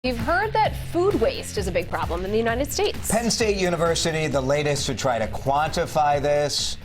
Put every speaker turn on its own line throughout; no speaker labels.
We've heard that food waste is a big problem in the United States.
Penn State University, the latest to try to quantify this.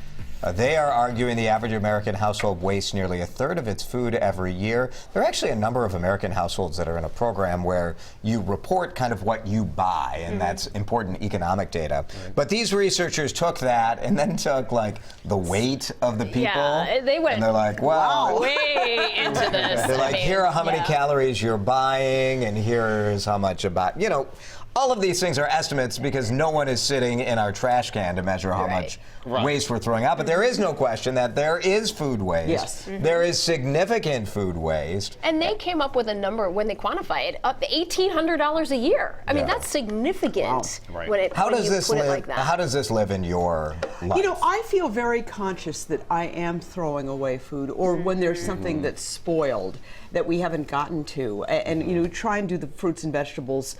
They are arguing the average American household wastes nearly a third of its food every year. There are actually a number of American households that are in a program where you report kind of what you buy, and that's important economic data. Right. But these researchers took that and then took like the weight of the people.
Yeah, they went.
And they're like, wow,
way into this.
They're like, here are how many calories you're buying, and here's how much about, you know. All of these things are estimates because no one is sitting in our trash can to measure how much waste we're throwing out. But there is no question that there is food waste.
Yes.
There is significant food waste.
And they came up with a number when they quantify it, up to $1,800 a year. I mean, that's significant when you put it like that.
How does this live in your life?
You know, I feel very conscious that I am throwing away food, or when there's something that's spoiled that we haven't gotten to. And, you know, try and do the fruits and vegetables.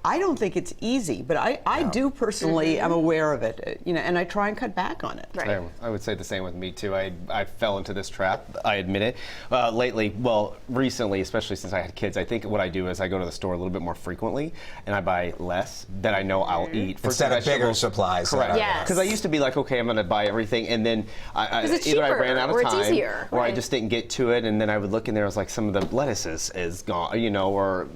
I don't think it's easy, but I do personally, I'm aware of it, you know, and I try and cut back on it.
Right. I would say the same with me too. I fell into this trap, I admit it. Lately, well, recently, especially since I had kids, I think what I do is I go to the store a little bit more frequently, and I buy less that I know I'll eat.
Instead of bigger supplies.
Correct.
Yes.
Because I used to be like, okay, I'm going to buy everything, and then
either
I ran out of time,
it's easier,
or I just didn't get to it, and then I would look in there, I was like, some of the lettuce is gone, you know, or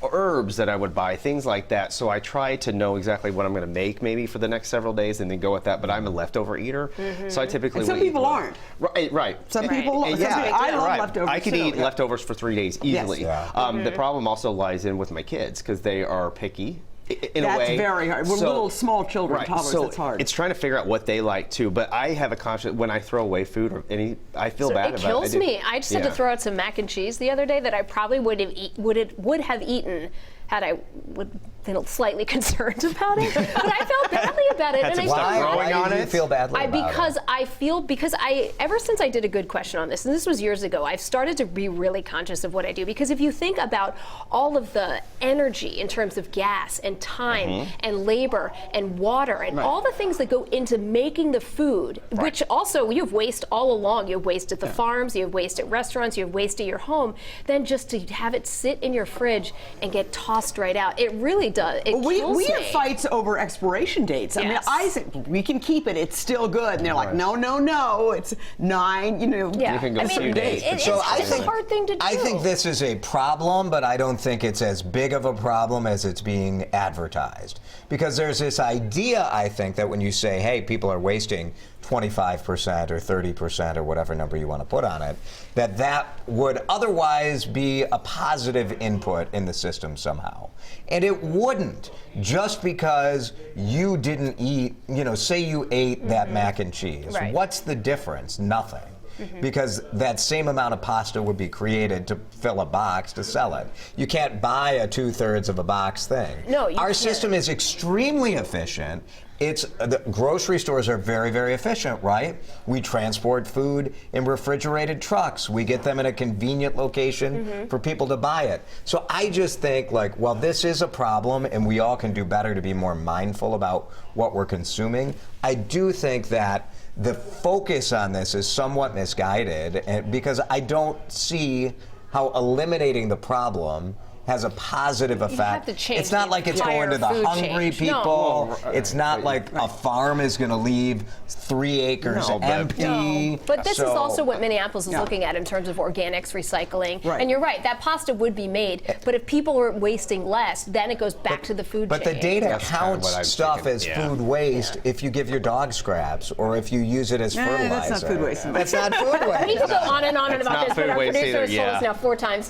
herbs that I would buy, things like that. So I try to know exactly what I'm going to make maybe for the next several days and then go with that. But I'm a leftover eater, so I typically
and some people aren't.
Right.
Some people. I love leftovers.
I could eat leftovers for 3 days easily.
Yes.
The problem also lies in with my kids because they are picky. In
That's
a way.
very hard. We're little small children, toddlers,
so
it's hard.
It's trying to figure out what they like too. But I have a conscience when I throw away food or I feel bad about it.
It kills me. I just had to throw out some mac and cheese the other day that I probably would have eaten had I been slightly concerned about it. But I felt badly about it.
And
Why do you feel badly about it?
Because ever since I did a good question on this, and this was years ago, I've started to be really conscious of what I do. Because if you think about all of the energy in terms of gas and time and labor and water and all the things that go into making the food, which also you have waste all along. You have waste at the farms, you have waste at restaurants, you have waste at your home. Then just to have it sit in your fridge and get tossed right out, it really does. It kills
we
me.
have fights over expiration dates. I mean, I say we can keep it; it's still good, and they're like, no, it's 9. You know,
you can go a few days.
It's a hard thing to do.
I think this is a problem, but I don't think it's as big of a problem as it's being advertised. Because there's this idea, I think, that when you say, hey, people are wasting 25% or 30% or whatever number you want to put on it, that would otherwise be a positive input in the system somehow. And it wouldn't, just because you didn't eat, you know, say you ate that mac and cheese.
Right.
What's the difference? Nothing. Because that same amount of pasta would be created to fill a box to sell it. You can't buy a 2/3 of a box thing.
No, you
Our
can't.
system is extremely efficient. The grocery stores are very, very efficient, right? We transport food in refrigerated trucks. We get them in a convenient location for people to buy it. So I just think, like, well, this is a problem, and we all can do better to be more mindful about what we're consuming. I do think that the focus on this is somewhat misguided, because I don't see how eliminating the problem has a positive effect.
You have to change
it's not like it's going to the hungry people.
No.
It's not like a farm is going to leave 3 acres empty.
No. But this is also what Minneapolis is looking at in terms of organics, recycling.
Right.
And you're right, that pasta would be made. But if people are wasting less, then it goes back to the food chain.
But the data
That's
counts
kind of
stuff as food waste if you give your dog scraps or if you use it as fertilizer.
That's not food waste.
That's not food waste.
We could go on and on about this, but our producer has told us now 4 times.